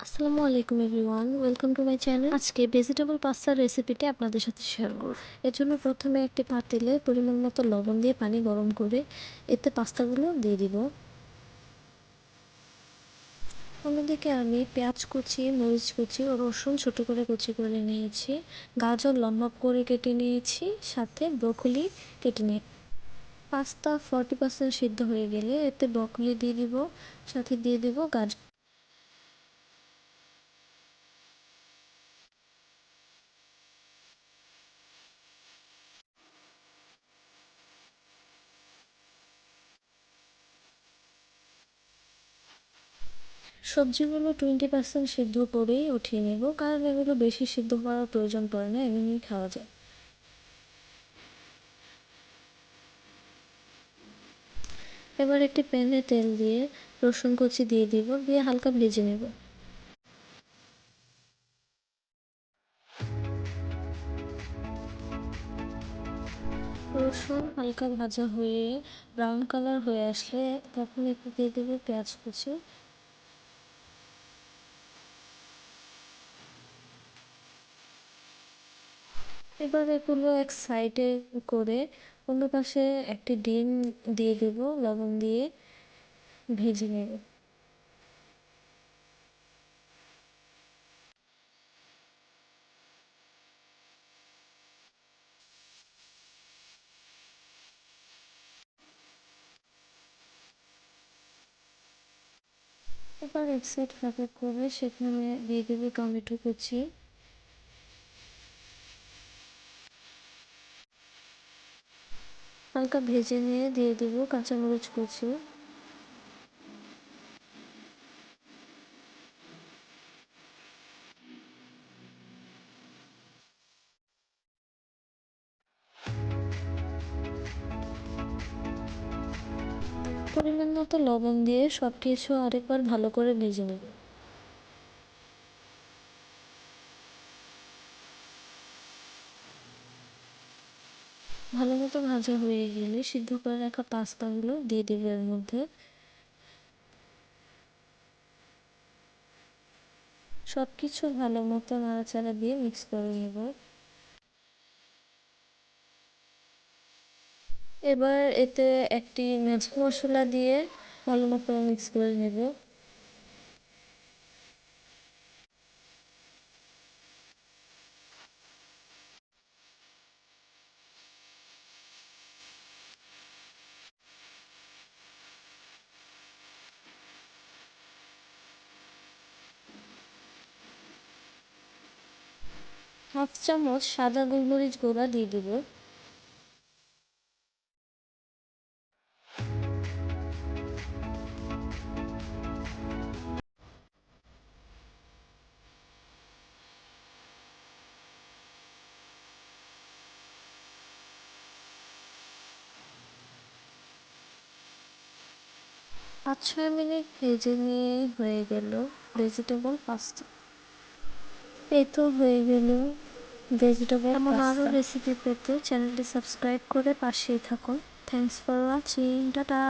আসসালামু আলাইকুম everyone, welcome to my channel. আজকে ভেজিটেবল পাস্তার রেসিপিটি আপনাদের সাথে শেয়ার করব। এর জন্য প্রথমে একটি পাতিলে পরিমাণ মতো লবণ দিয়ে পানি গরম করে এতে পাস্তাগুলো দিয়ে দিব। অন্যদিকে আমি পেঁয়াজ কুচি, মরিচ কুচি ও রসুন ছোটো করে কুচি করে নিয়েছি, গাজর লম্বা করে কেটে নিয়েছি, সাথে ব্রকলি কেটে নিয়ে পাস্তা 40% সিদ্ধ হয়ে গেলে এতে ব্রকলি দিয়ে দিব, সাথে দিয়ে দিব গাজর। সবজিগুলো 20% সিদ্ধ করেই উঠিয়ে নেব, কারণ এগুলো বেশি সিদ্ধ করার প্রয়োজন পড়ে না, এমনি খাওয়া যায়। এবার একটি প্যানে তেল দিয়ে রসুন কুচি দিয়ে দিব, দিয়ে হালকা ভেজে নেব। রসুন হালকা ভাজা হয়ে ব্রাউন কালার হয়ে আসলে তখন একটু দিয়ে দেবো পেঁয়াজ কুচি। এবার এগুলো এক সাইডে করে অন্য পাশে একটি ডিম দিয়ে দেবো, লবণ দিয়ে ভেজে নেব। এবার এক সাইড ভাজা করে সেখানে দিয়ে দেবো টমেটো কুচি, হালকা ভেজে নিয়ে দিয়ে দেবো কাঁচামরিচ কুচি। পরিমাণ মতো লবণ দিয়ে সব কিছু আরেকবার ভালো করে ভেজে নেব। ভালো মতো ভাজা হয়ে গেলে সিদ্ধ করে রাখা পাস্তাগুলো দিয়ে দেবো এর মধ্যে। সব কিছু ভালো মতো নাড়াচাড়া দিয়ে মিক্স করে নেব। এবার এতে একটি ম্যাজিক মশলা দিয়ে ভালো মতো মিক্স করে নেব। হাফ চামচ সাদা গোলমরিচ গুঁড়া দিয়ে দেবো। 5-6 মিনিট ভেজে নিয়ে হয়ে গেল ভেজিটেবল পাস্তা। এই তো হয়ে গেল ভেজিটেবল পাস্তা। এমন আরও রেসিপি পেতে চ্যানেলটি সাবস্ক্রাইব করে পাশেই থাকুন। Thanks for watching, tata.